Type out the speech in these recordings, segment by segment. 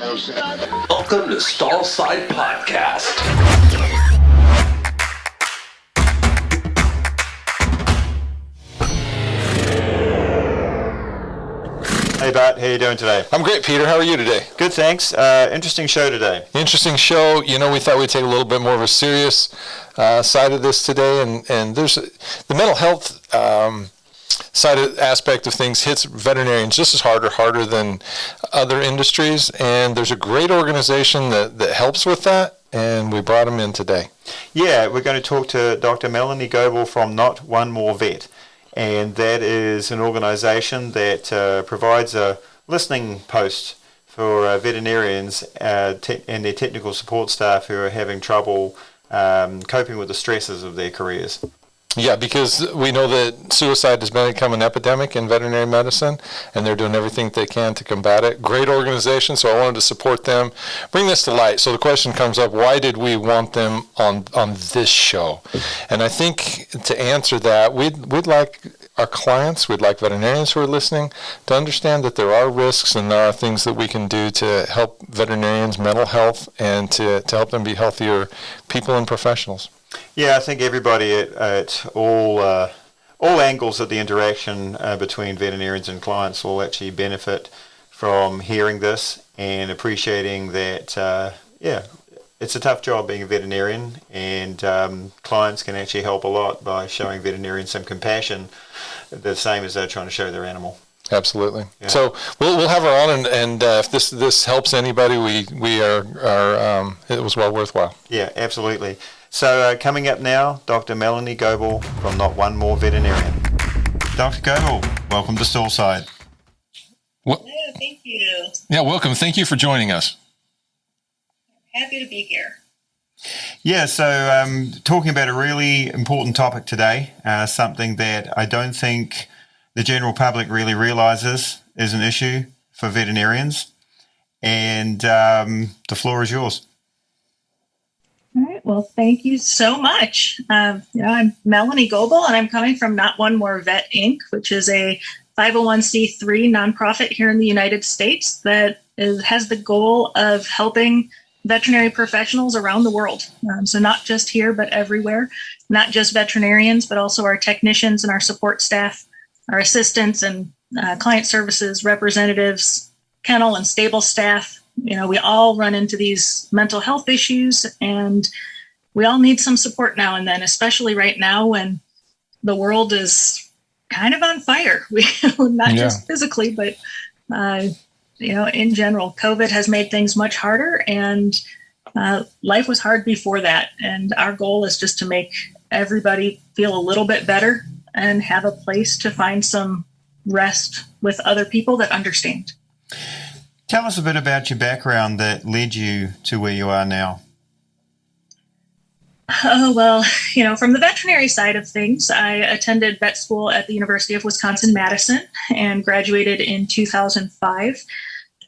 Welcome to Stallside Podcast. Hey Bart, how are you doing today? I'm great, Peter. How are you today? Good, thanks. Interesting show today. Interesting show. You know, we thought we'd take a little bit more of a serious side of this today, and there's the mental health aspect of things hits veterinarians just as harder than other industries, and there's a great organization that helps with that, and we brought them in today. Yeah, we're going to talk to Dr. Melanie Goble from Not One More Vet, and that is an organization that provides a listening post for veterinarians and their technical support staff who are having trouble coping with the stresses of their careers. Yeah, because we know that suicide has become an epidemic in veterinary medicine, and they're doing everything they can to combat it. Great organization, so I wanted to support them, bring this to light. So the question comes up, why did we want them on this show? And I think to answer that, we'd like our clients, we'd like veterinarians who are listening to understand that there are risks and there are things that we can do to help veterinarians' mental health and to help them be healthier people and professionals. Yeah, I think everybody at all angles of the interaction between veterinarians and clients will actually benefit from hearing this and appreciating that, it's a tough job being a veterinarian, and clients can actually help a lot by showing veterinarians some compassion, the same as they're trying to show their animal. Absolutely. Yeah. So we'll have her on, and if this helps anybody, we are it was well worthwhile. Yeah, absolutely. So coming up now, Dr. Melanie Goble from Not One More Veterinarian. Dr. Goble, welcome to Stallside. Hello, thank you. Yeah, welcome. Thank you for joining us. Happy to be here. Yeah, so talking about a really important topic today, something that I don't think the general public really realizes is an issue for veterinarians, and the floor is yours. All right. Well, thank you so much. I'm Melanie Goble, and I'm coming from Not One More Vet, Inc., which is a 501c3 nonprofit here in the United States that has the goal of helping veterinary professionals around the world. So not just here, but everywhere. Not just veterinarians, but also our technicians and our support staff, our assistants and client services representatives, kennel and stable staff. You know, we all run into these mental health issues, and we all need some support now and then, especially right now when the world is kind of on fire. Just physically, but, in general, COVID has made things much harder, and life was hard before that. And our goal is just to make everybody feel a little bit better and have a place to find some rest with other people that understand. Tell us a bit about your background that led you to where you are now. Oh, well, from the veterinary side of things, I attended vet school at the University of Wisconsin-Madison and graduated in 2005.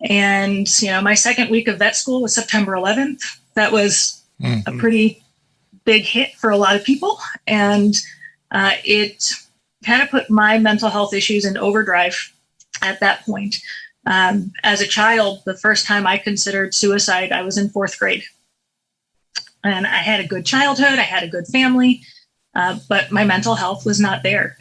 And, my second week of vet school was September 11th. That was a pretty big hit for a lot of people. And it kind of put my mental health issues in overdrive at that point. As a child, the first time I considered suicide, I was in fourth grade. And I had a good childhood, I had a good family, but my mental health was not there.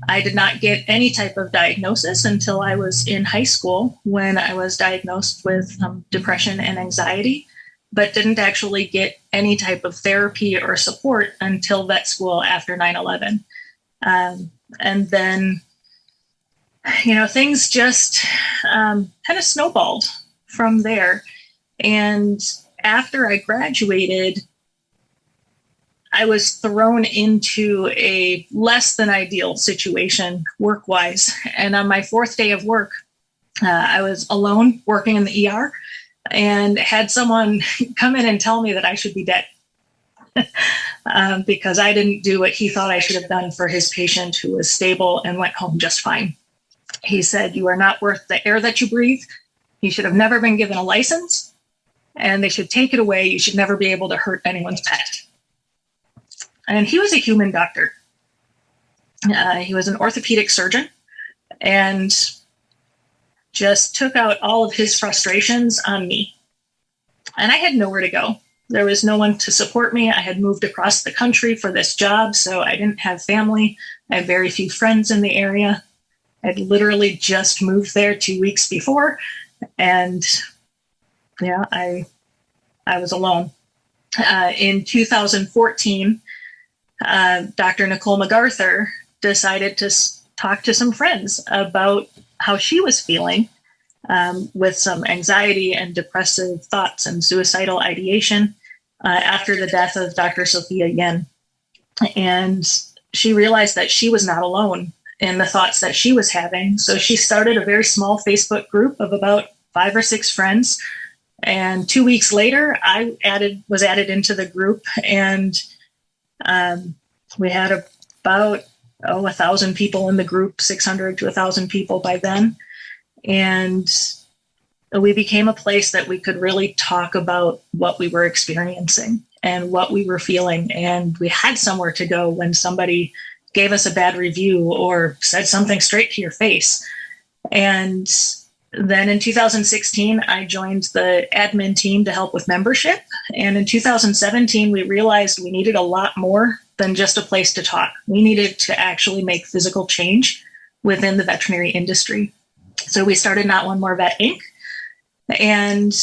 I did not get any type of diagnosis until I was in high school, when I was diagnosed with depression and anxiety, but didn't actually get any type of therapy or support until vet school after 9/11. And then things just kind of snowballed from there. And after I graduated, I was thrown into a less than ideal situation work-wise. And on my fourth day of work, I was alone working in the ER and had someone come in and tell me that I should be dead because I didn't do what he thought I should have done for his patient who was stable and went home just fine. He said, "You are not worth the air that you breathe. You should have never been given a license, and they should take it away. You should never be able to hurt anyone's pet." And he was a human doctor. He was an orthopedic surgeon and just took out all of his frustrations on me. And I had nowhere to go. There was no one to support me. I had moved across the country for this job, so I didn't have family. I had very few friends in the area. I'd literally just moved there 2 weeks before, and I was alone. In 2014, Dr. Nicole MacArthur decided to talk to some friends about how she was feeling with some anxiety and depressive thoughts and suicidal ideation after the death of Dr. Sophia Yen. And she realized that she was not alone in the thoughts that she was having. So she started a very small Facebook group of about 5 or 6 friends. And 2 weeks later, I was added into the group, and we had about 1,000 people in the group, 600 to 1,000 people by then. And we became a place that we could really talk about what we were experiencing and what we were feeling. And we had somewhere to go when somebody gave us a bad review or said something straight to your face. And then in 2016, I joined the admin team to help with membership. And in 2017, we realized we needed a lot more than just a place to talk. We needed to actually make physical change within the veterinary industry. So we started Not One More Vet Inc. And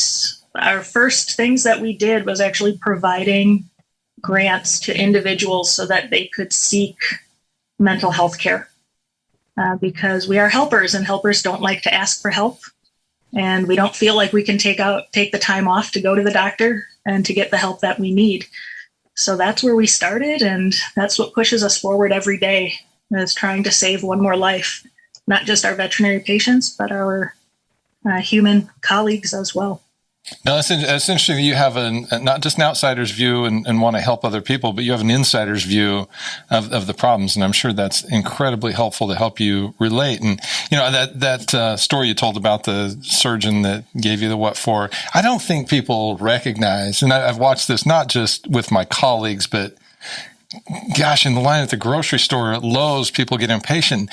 our first things that we did was actually providing grants to individuals so that they could seek mental health care. Because we are helpers, and helpers don't like to ask for help. And we don't feel like we can take the time off to go to the doctor and to get the help that we need. So that's where we started, and that's what pushes us forward every day, is trying to save one more life, not just our veterinary patients, but our human colleagues as well. No, it's interesting that you have not just an outsider's view and want to help other people, but you have an insider's view of the problems. And I'm sure that's incredibly helpful to help you relate. And, that story you told about the surgeon that gave you the what for, I don't think people recognize, and I've watched this not just with my colleagues, but gosh, in the line at the grocery store at Lowe's, people get impatient.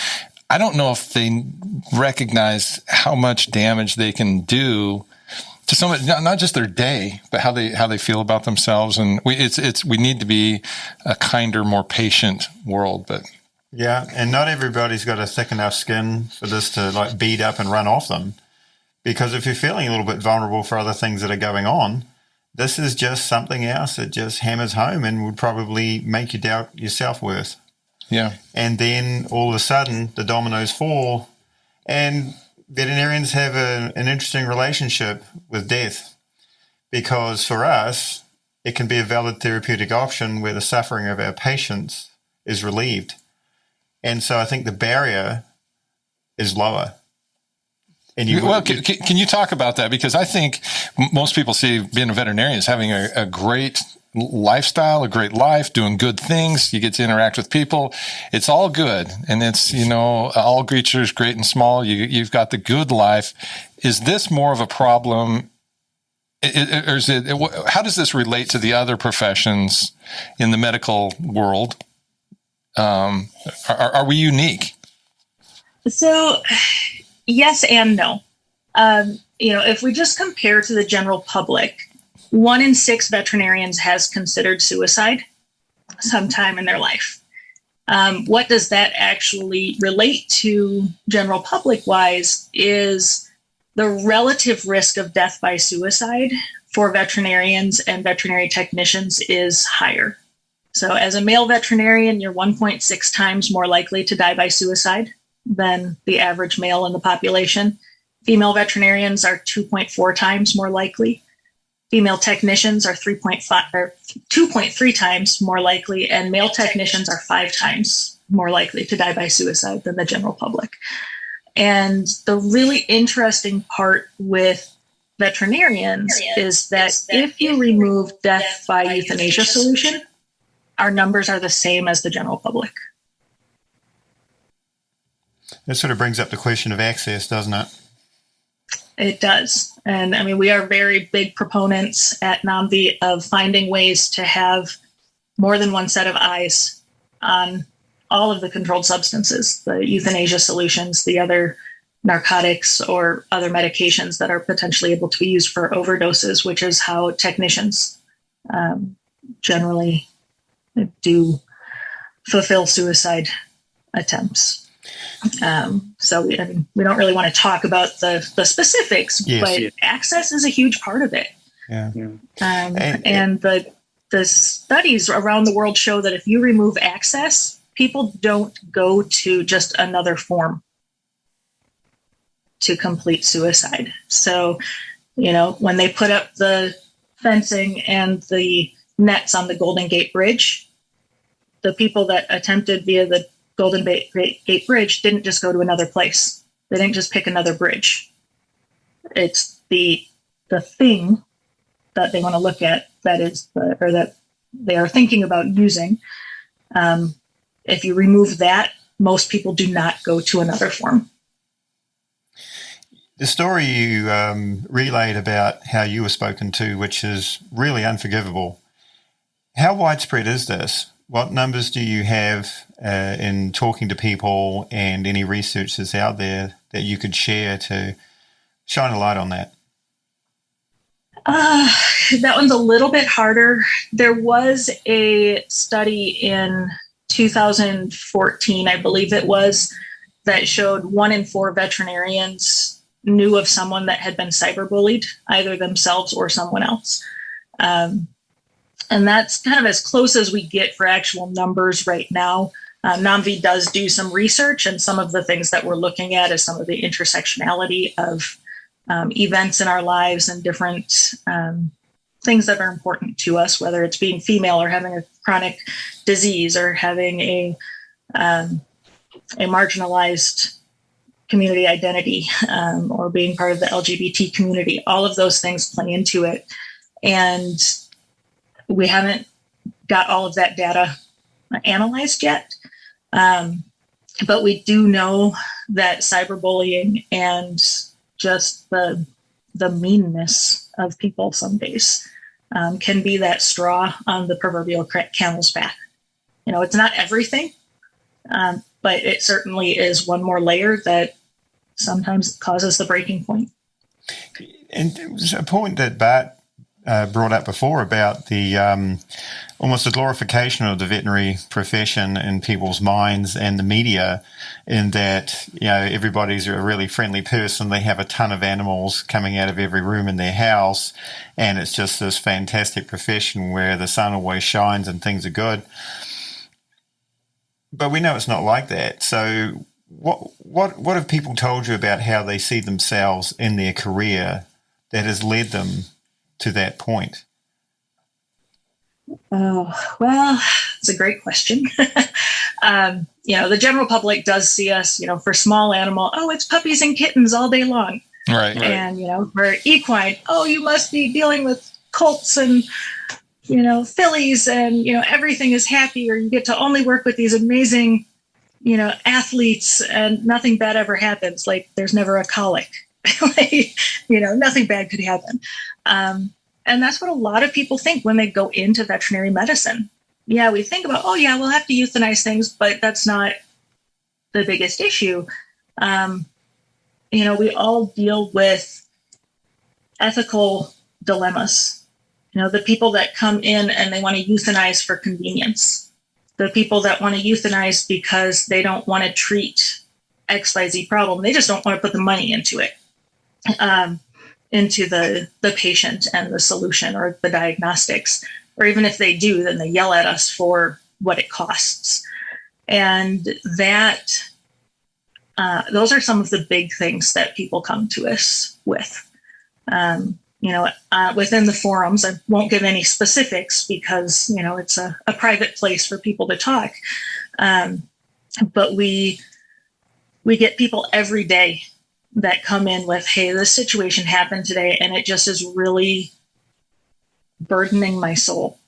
I don't know if they recognize how much damage they can do to someone, not just their day, but how they feel about themselves. And we need to be a kinder, more patient world. But yeah, and not everybody's got a thick enough skin for this to beat up and run off them. Because if you're feeling a little bit vulnerable for other things that are going on, this is just something else that just hammers home and would probably make you doubt your self-worth. Yeah. And then all of a sudden the dominoes fall, and veterinarians have an interesting relationship with death, because for us, it can be a valid therapeutic option where the suffering of our patients is relieved. And so I think the barrier is lower. And can you talk about that? Because I think most people see being a veterinarian as having a great lifestyle, a great life, doing good things. You get to interact with people. It's all good. And it's, all creatures, great and small. You've got the good life. Is this more of a problem? Or is it, how does this relate to the other professions in the medical world? Are we unique? So yes and no. If we just compare to the general public, 1 in 6 veterinarians has considered suicide sometime in their life. What does that actually relate to general public wise is the relative risk of death by suicide for veterinarians and veterinary technicians is higher. So as a male veterinarian, you're 1.6 times more likely to die by suicide than the average male in the population. Female veterinarians are 2.4 times more likely. Female technicians are 2.3 times more likely, and male technicians are 5 times more likely to die by suicide than the general public. And the really interesting part with veterinarians is that if you remove death by euthanasia solution, our numbers are the same as the general public. That sort of brings up the question of access, doesn't it? It does. And I mean, we are very big proponents at NAMV of finding ways to have more than one set of eyes on all of the controlled substances, the euthanasia solutions, the other narcotics or other medications that are potentially able to be used for overdoses, which is how technicians generally do fulfill suicide attempts. So we don't really want to talk about the specifics, but access is a huge part of it. Yeah. And the studies around the world show that if you remove access, people don't go to just another form to complete suicide. So, when they put up the fencing and the nets on the Golden Gate Bridge, the people that attempted via the Golden Gate Bridge didn't just go to another place. They didn't just pick another bridge. It's the thing that they want to look at that they are thinking about using. If you remove that, most people do not go to another form. The story you relayed about how you were spoken to, which is really unforgivable. How widespread is this? What numbers do you have in talking to people, and any research that's out there that you could share to shine a light on that? That one's a little bit harder. There was a study in 2014, I believe it was, that showed 1 in 4 veterinarians knew of someone that had been cyberbullied, either themselves or someone else. And that's kind of as close as we get for actual numbers right now. NAMV does do some research, and some of the things that we're looking at is some of the intersectionality of events in our lives and different things that are important to us, whether it's being female or having a chronic disease or having a marginalized community identity or being part of the LGBT community. All of those things play into it. And we haven't got all of that data analyzed yet. But we do know that cyberbullying and just the meanness of people some days can be that straw on the proverbial camel's back. It's not everything, but it certainly is one more layer that sometimes causes the breaking point. And it was a point that Bart brought up before about the almost the glorification of the veterinary profession in people's minds and the media, in that everybody's a really friendly person. They have a ton of animals coming out of every room in their house, and it's just this fantastic profession where the sun always shines and things are good. But we know it's not like that. So what have people told you about how they see themselves in their career that has led them to that point? Oh, well, it's a great question. The general public does see us, for small animal, it's puppies and kittens all day long. Right. And, for equine, you must be dealing with colts and, fillies and, everything is happy, or you get to only work with these amazing, athletes and nothing bad ever happens. Like there's never a colic. Nothing bad could happen. And that's what a lot of people think when they go into veterinary medicine. Yeah, we think about, we'll have to euthanize things, but that's not the biggest issue. We all deal with ethical dilemmas. The people that come in and they want to euthanize for convenience. The people that want to euthanize because they don't want to treat XYZ problem. They just don't want to put the money into it. Into the patient and the solution or the diagnostics, or even if they do, then they yell at us for what it costs. And that those are some of the big things that people come to us with. Within the forums, I won't give any specifics because, it's a private place for people to talk. But we get people every day that come in with, hey, this situation happened today, and it just is really burdening my soul.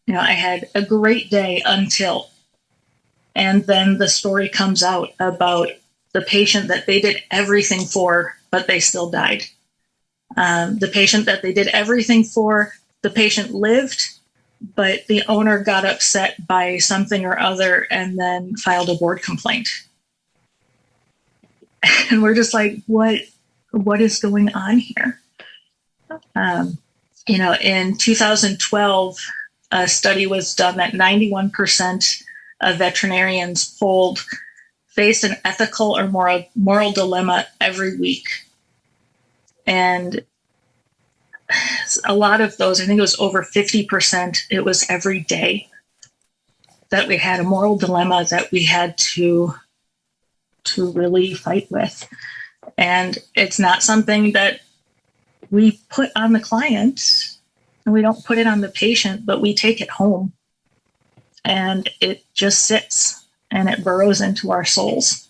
I had a great day until, and then the story comes out about the patient that they did everything for, but they still died. The patient that they did everything for, the patient lived, but the owner got upset by something or other and then filed a board complaint. And we're just like, what is going on here? In 2012, a study was done that 91% of veterinarians polled faced an ethical or moral dilemma every week. And a lot of those, I think it was over 50%, it was every day that we had a moral dilemma that we had to really fight with. And it's not something that we put on the client, and we don't put it on the patient, but we take it home, and it just sits and it burrows into our souls.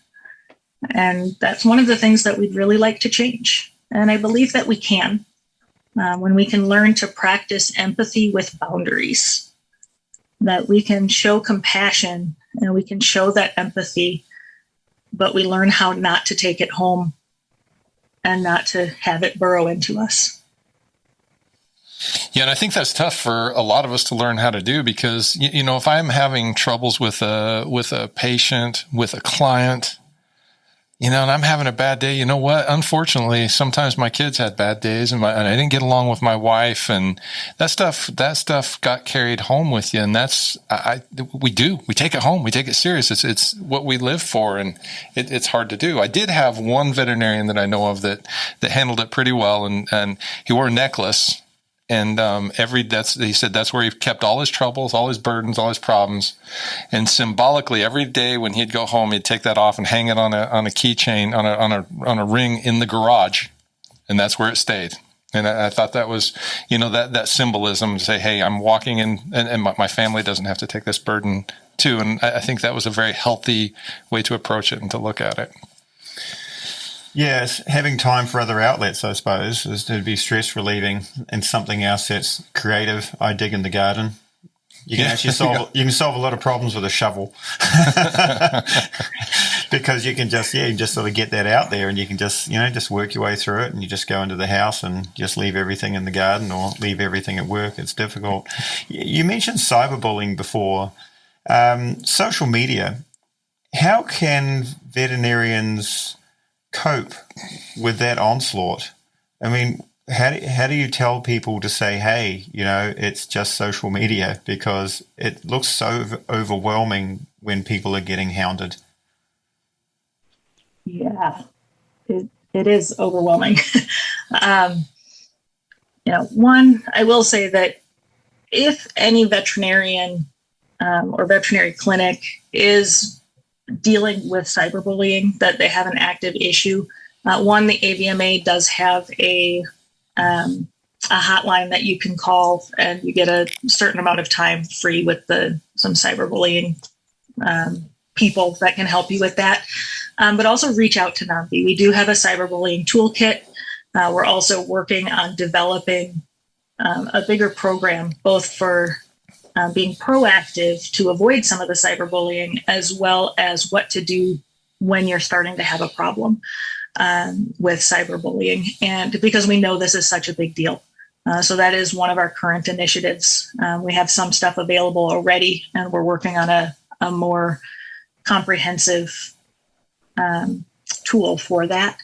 And that's one of the things that we'd really like to change. And I believe that we can, when we can learn to practice empathy with boundaries, that we can show compassion and we can show that empathy, but we learn how not to take it home and not to have it burrow into us. Yeah, and I think that's tough for a lot of us to learn how to do, because, if I'm having troubles with a patient, with a client, and I'm having a bad day, you know what? Unfortunately, sometimes my kids had bad days, and I didn't get along with my wife, and that stuff got carried home with you, and we take it home, we take it serious. It's what we live for, and it's hard to do. I did have one veterinarian that I know of that handled it pretty well, and he wore a necklace. And he said that's where he kept all his troubles, all his burdens, all his problems. And symbolically, every day when he'd go home, he'd take that off and hang it on a keychain, on a ring in the garage, and that's where it stayed. And I thought that was, that symbolism to say, hey, I'm walking in, and my family doesn't have to take this burden too. And I think that was a very healthy way to approach it and to look at it. Yes, having time for other outlets, I suppose, is to be stress relieving, and something else that's creative. I dig in the garden. You can actually solve a lot of problems with a shovel, because you can just sort of get that out there, and you can just work your way through it, and you just go into the house and just leave everything in the garden or leave everything at work. It's difficult. You mentioned cyberbullying before. Social media. How can veterinarians cope with that onslaught? I mean, how do you tell people to say, hey, it's just social media, because it looks so overwhelming when people are getting hounded? Yeah, it is overwhelming. One, I will say that if any veterinarian or veterinary clinic is dealing with cyberbullying, that they have an active issue. One, the AVMA does have a hotline that you can call, and you get a certain amount of time free with some cyberbullying people that can help you with that. But also reach out to NAMPI. We do have a cyberbullying toolkit. We're also working on developing a bigger program, both for being proactive to avoid some of the cyberbullying, as well as what to do when you're starting to have a problem with cyberbullying. And because we know this is such a big deal. So that is one of our current initiatives. We have some stuff available already, and we're working on a more comprehensive tool for that.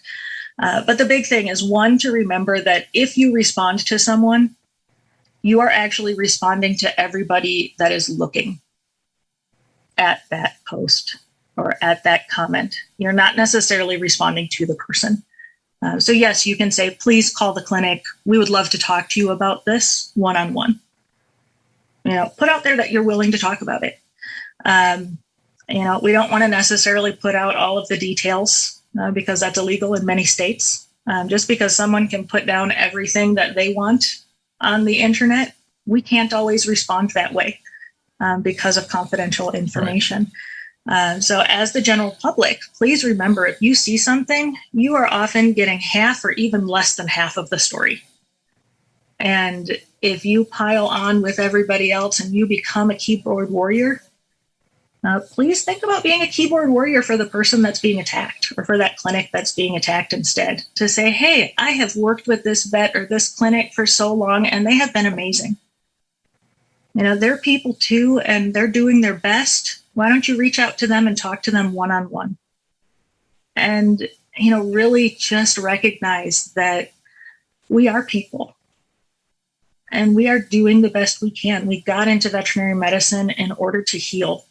But the big thing is, one, to remember that if you respond to someone, you are actually responding to everybody that is looking at that post or at that comment. You're not necessarily responding to the person. So yes, you can say, please call the clinic. We would love to talk to you about this one-on-one. Put out there that you're willing to talk about it. We don't want to necessarily put out all of the details because that's illegal in many states. Just because someone can put down everything that they want on the internet, we can't always respond that way because of confidential information. Right. So as the general public, please remember, if you see something, you are often getting half or even less than half of the story. And if you pile on with everybody else and you become a keyboard warrior, please think about being a keyboard warrior for the person that's being attacked, or for that clinic that's being attacked instead. To say, hey, I have worked with this vet or this clinic for so long, and they have been amazing. They're people too, and they're doing their best. Why don't you reach out to them and talk to them one-on-one? And really just recognize that we are people and we are doing the best we can. We got into veterinary medicine in order to heal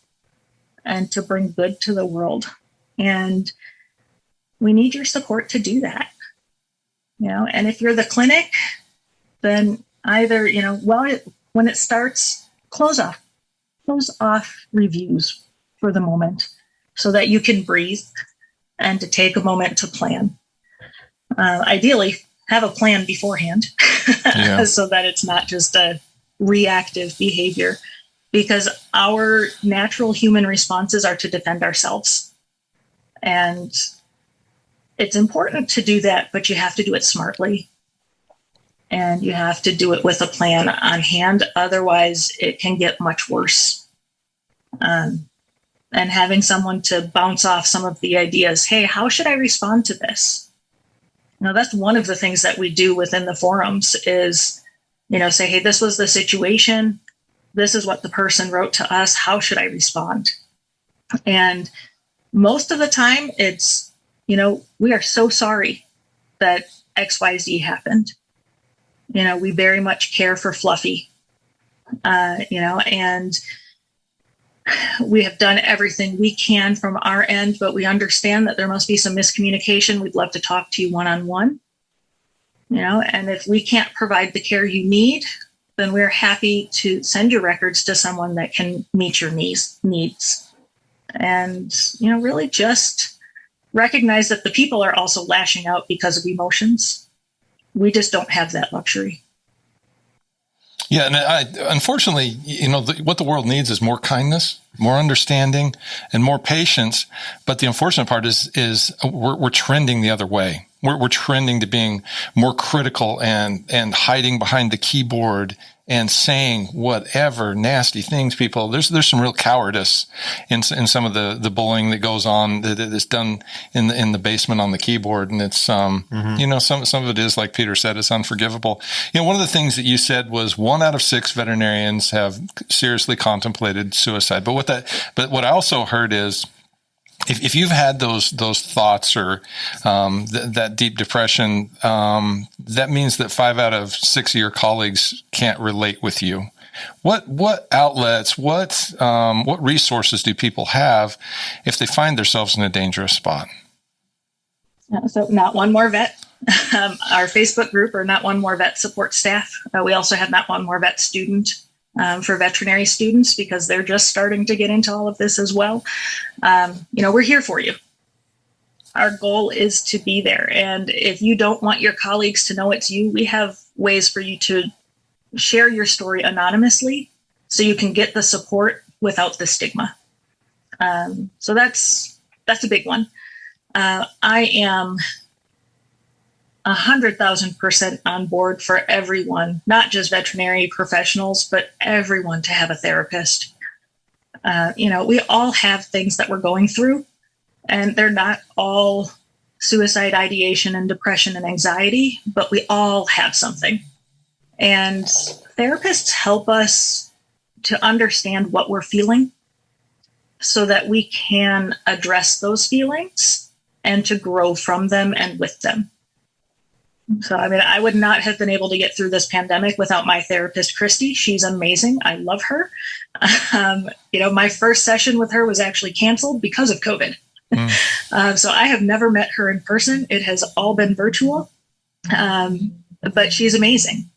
and to bring good to the world. And we need your support to do that. And if you're the clinic, then either, when it starts, close off reviews for the moment so that you can breathe and to take a moment to plan. Ideally, have a plan beforehand so that it's not just a reactive behavior, because our natural human responses are to defend ourselves. And it's important to do that, but you have to do it smartly. And you have to do it with a plan on hand. Otherwise, it can get much worse. And having someone to bounce off some of the ideas, hey, how should I respond to this? That's one of the things that we do within the forums is, say, hey, this was the situation. This is what the person wrote to us. How should I respond? And most of the time it's, we are so sorry that XYZ happened. We very much care for Fluffy, and we have done everything we can from our end, but we understand that there must be some miscommunication. We'd love to talk to you one-on-one, and if we can't provide the care you need, then we're happy to send your records to someone that can meet your needs. And, really just recognize that the people are also lashing out because of emotions. We just don't have that luxury. Yeah, and unfortunately, what the world needs is more kindness, more understanding, and more patience. But the unfortunate part is we're trending the other way. We're trending to being more critical and hiding behind the keyboard and saying whatever nasty things. People, there's some real cowardice in some of the bullying that goes on that is done in the basement on the keyboard, and it's some of it is, like Peter said, it's unforgivable. One of the things that you said was 1 out of 6 veterinarians have seriously contemplated suicide. But what I also heard is, if you've had those thoughts or that deep depression, that means that 5 out of 6 of your colleagues can't relate with you. What outlets, what resources do people have if they find themselves in a dangerous spot? So Not One More Vet, our Facebook group, or Not One More Vet support staff. We also have Not One More Vet student for veterinary students, because they're just starting to get into all of this as well. We're here for you. Our goal is to be there. And if you don't want your colleagues to know it's you, we have ways for you to share your story anonymously so you can get the support without the stigma. So that's a big one. I am 100,000% on board for everyone, not just veterinary professionals, but everyone to have a therapist. We all have things that we're going through, and they're not all suicide ideation and depression and anxiety, but we all have something. And therapists help us to understand what we're feeling so that we can address those feelings and to grow from them and with them. So, I would not have been able to get through this pandemic without my therapist, Christy. She's amazing. I love her. My first session with her was actually canceled because of COVID. So I have never met her in person. It has all been virtual. But she's amazing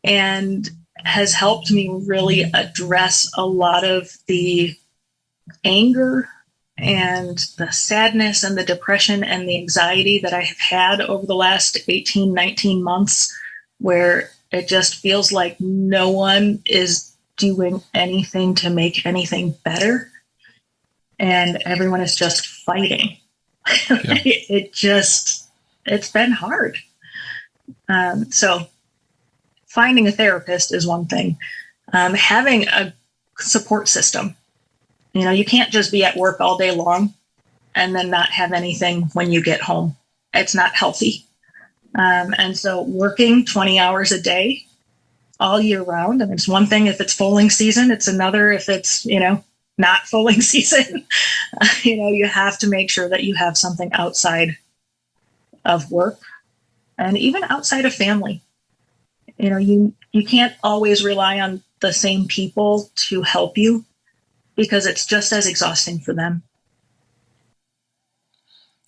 and has helped me really address a lot of the anger and the sadness and the depression and the anxiety that I have had over the last 18, 19 months, where it just feels like no one is doing anything to make anything better. And everyone is just fighting. Yeah. It's been hard. So finding a therapist is one thing. Having a support system. You can't just be at work all day long and then not have anything when you get home. It's not healthy. And so working 20 hours a day all year round, and it's one thing if it's foaling season, it's another if it's, not foaling season. You have to make sure that you have something outside of work, and even outside of family. You can't always rely on the same people to help you because it's just as exhausting for them.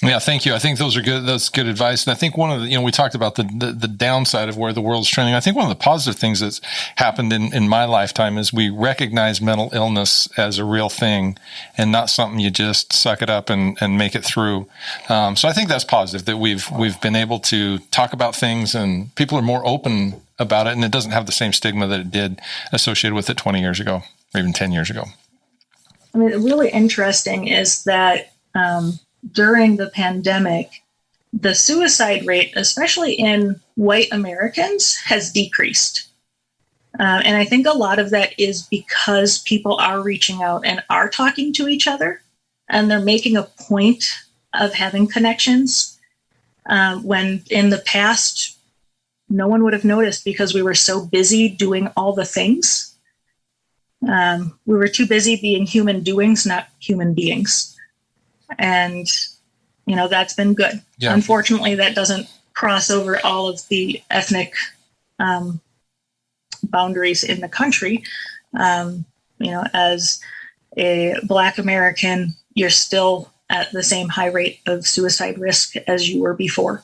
Yeah, thank you. I think those are good. That's good advice. And I think one of the, we talked about the downside of where the world's trending. I think one of the positive things that's happened in my lifetime is we recognize mental illness as a real thing and not something you just suck it up and make it through. So I think that's positive that we've been able to talk about things and people are more open about it, and it doesn't have the same stigma that it did associated with it 20 years ago or even 10 years ago. I mean, really interesting is that during the pandemic, the suicide rate, especially in white Americans, has decreased. And I think a lot of that is because people are reaching out and are talking to each other, and they're making a point of having connections. When in the past, no one would have noticed because we were so busy doing all the things. We were too busy being human doings, not human beings. And, that's been good. Yeah. Unfortunately, that doesn't cross over all of the ethnic boundaries in the country. As a Black American, you're still at the same high rate of suicide risk as you were before.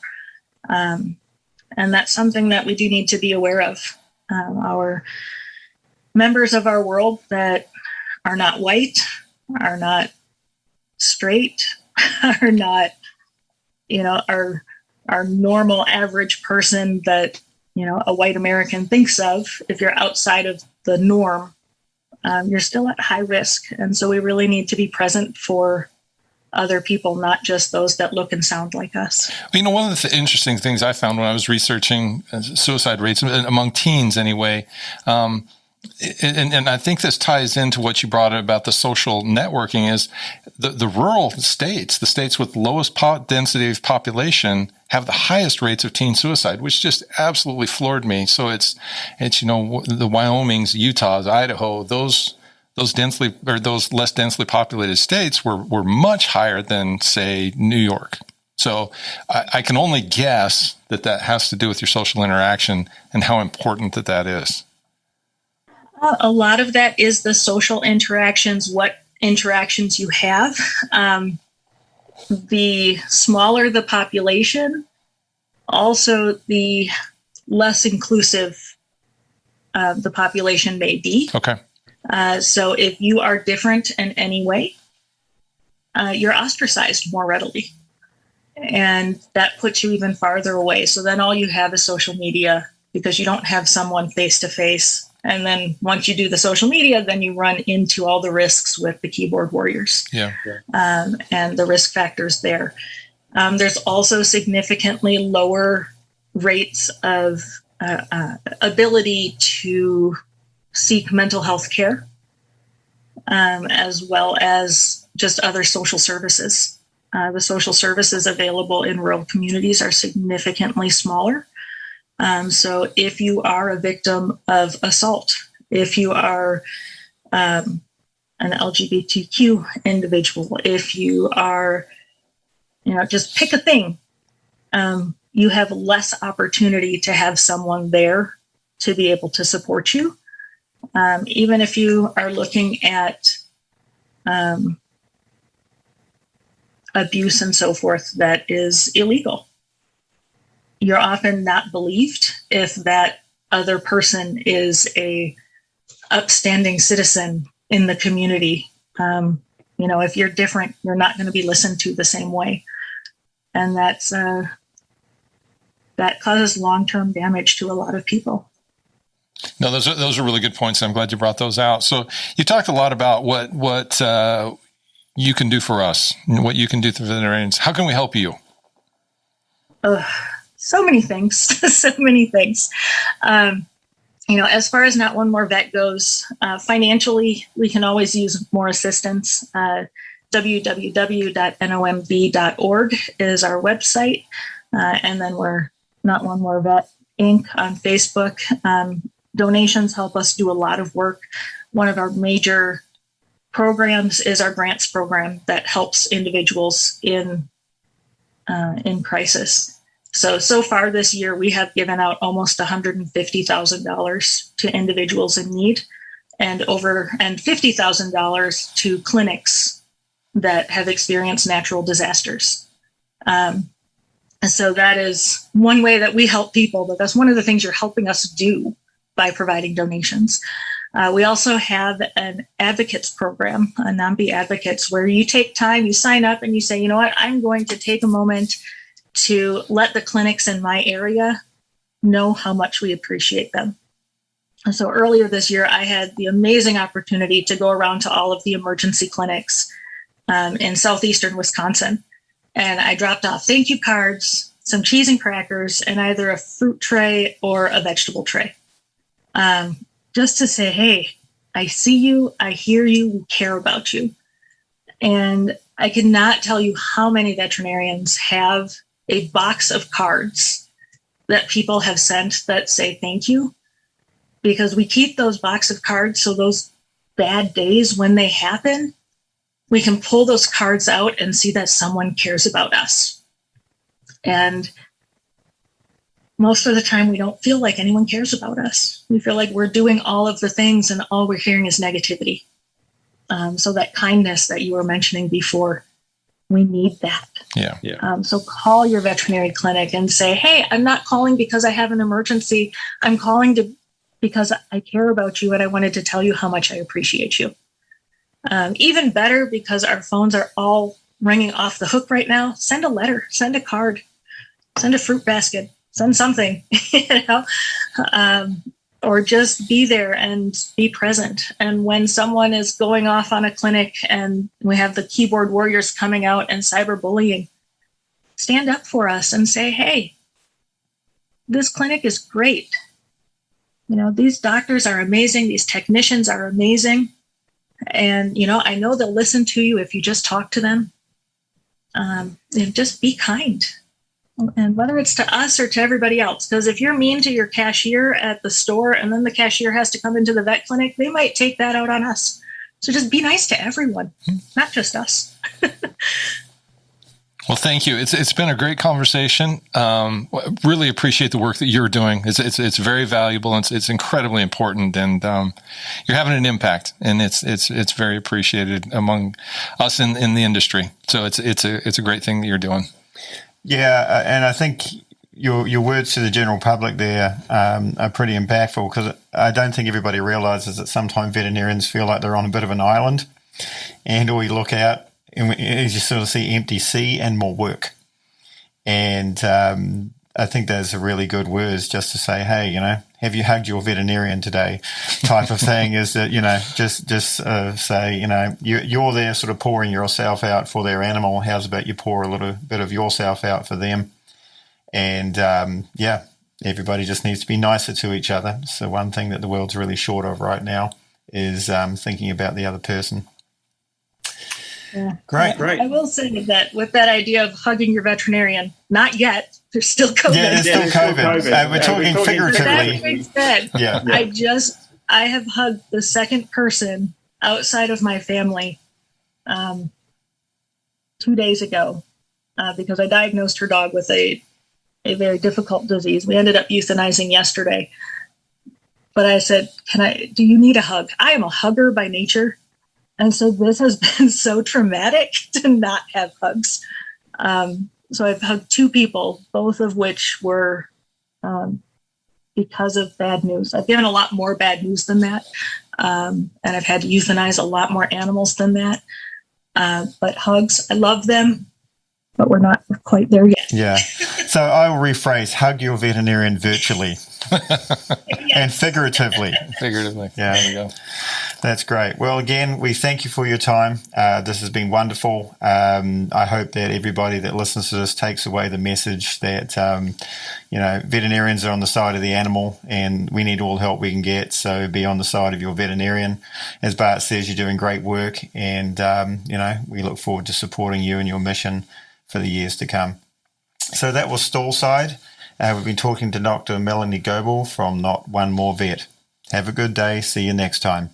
And that's something that we do need to be aware of. Our members of our world that are not white, are not straight, are not, our normal average person that, a white American thinks of. If you're outside of the norm, you're still at high risk. And so we really need to be present for other people, not just those that look and sound like us. One of the interesting things I found when I was researching suicide rates among teens anyway, and I think this ties into what you brought up about the social networking, is the rural states, the states with lowest density of population, have the highest rates of teen suicide, which just absolutely floored me. So it's the Wyomings, Utahs, Idaho, those less densely populated states were much higher than, say, New York. So I can only guess that has to do with your social interaction and how important that is. A lot of that is the social interactions, what interactions you have. The smaller the population, also the less inclusive the population may be. Okay. So if you are different in any way, you're ostracized more readily. And that puts you even farther away. So then all you have is social media, because you don't have someone face to face. And then once you do the social media, then you run into all the risks with the keyboard warriors. Yeah. And the risk factors there. There's also significantly lower rates of ability to seek mental health care, as well as just other social services. The social services available in rural communities are significantly smaller. So if you are a victim of assault, if you are an LGBTQ individual, if you are, just pick a thing, you have less opportunity to have someone there to be able to support you. Even if you are looking at abuse and so forth that is illegal, you're often not believed if that other person is a upstanding citizen in the community. If you're different, you're not going to be listened to the same way. And that causes long-term damage to a lot of people. No, those are really good points. I'm glad you brought those out. So you talked a lot about what you can do for us, what you can do for veterinarians. How can we help you? So many things, so many things. As far as Not One More Vet goes, financially, we can always use more assistance. www.nomb.org is our website. And then we're Not One More Vet Inc. on Facebook. Donations help us do a lot of work. One of our major programs is our grants program that helps individuals in crisis. So far this year, we have given out almost $150,000 to individuals in need, and $50,000 to clinics that have experienced natural disasters. So that is one way that we help people, but that's one of the things you're helping us do by providing donations. We also have an advocates program, a NAMPI advocates, where you take time, you sign up and you say, you know what, I'm going to take a moment to let the clinics in my area know how much we appreciate them. And so earlier this year, I had the amazing opportunity to go around to all of the emergency clinics in southeastern Wisconsin. And I dropped off thank you cards, some cheese and crackers, and either a fruit tray or a vegetable tray. Just to say, hey, I see you, I hear you, we care about you. And I cannot tell you how many veterinarians have a box of cards that people have sent that say thank you, because we keep those box of cards so those bad days, when they happen, we can pull those cards out and see that someone cares about us. And most of the time, we don't feel like anyone cares about us. We feel like we're doing all of the things and all we're hearing is negativity. So that kindness that you were mentioning before, we need that. Yeah. So call your veterinary clinic and say, hey, I'm not calling because I have an emergency. I'm calling because I care about you and I wanted to tell you how much I appreciate you. Even better, because our phones are all ringing off the hook right now, send a letter, send a card, send a fruit basket, send something, or just be there and be present. And when someone is going off on a clinic and we have the keyboard warriors coming out and cyberbullying, stand up for us and say, hey, this clinic is great. These doctors are amazing. These technicians are amazing. And, I know they'll listen to you if you just talk to them. And just be kind. And whether it's to us or to everybody else, because if you're mean to your cashier at the store and then the cashier has to come into the vet clinic, they might take that out on us. So just be nice to everyone, not just us. Well, thank you. It's been a great conversation. Really appreciate the work that you're doing. It's very valuable and it's incredibly important, and you're having an impact, and it's very appreciated among us in the industry. So it's a great thing that you're doing. Yeah, and I think your words to the general public there are pretty impactful, because I don't think everybody realizes that sometimes veterinarians feel like they're on a bit of an island, and we look out and you just sort of see empty sea and more work. And I think those are really good words, just to say, hey, have you hugged your veterinarian today? Type of thing is that, just say, you're there sort of pouring yourself out for their animal. How's about you pour a little bit of yourself out for them? And everybody just needs to be nicer to each other. So one thing that the world's really short of right now is thinking about the other person. Yeah. Great. I will say that with that idea of hugging your veterinarian, not yet. There's still COVID. Yeah, there's still COVID. We're talking figuratively. That being said, yeah. I have hugged the second person outside of my family 2 days ago because I diagnosed her dog with a very difficult disease. We ended up euthanizing yesterday. But I said, do you need a hug? I am a hugger by nature. And so this has been so traumatic to not have hugs. So I've hugged two people, both of which were because of bad news. I've given a lot more bad news than that. And I've had to euthanize a lot more animals than that. But hugs, I love them, but we're not quite there yet. Yeah. So I will rephrase, hug your veterinarian virtually and figuratively. Figuratively. Yeah. There we go. That's great. Well, again, we thank you for your time. This has been wonderful. I hope that everybody that listens to this takes away the message that, veterinarians are on the side of the animal and we need all the help we can get. So be on the side of your veterinarian. As Bart says, you're doing great work, and, we look forward to supporting you and your mission for the years to come. So that was Stall Side. We've been talking to Dr. Melanie Goble from Not One More Vet. Have a good day. See you next time.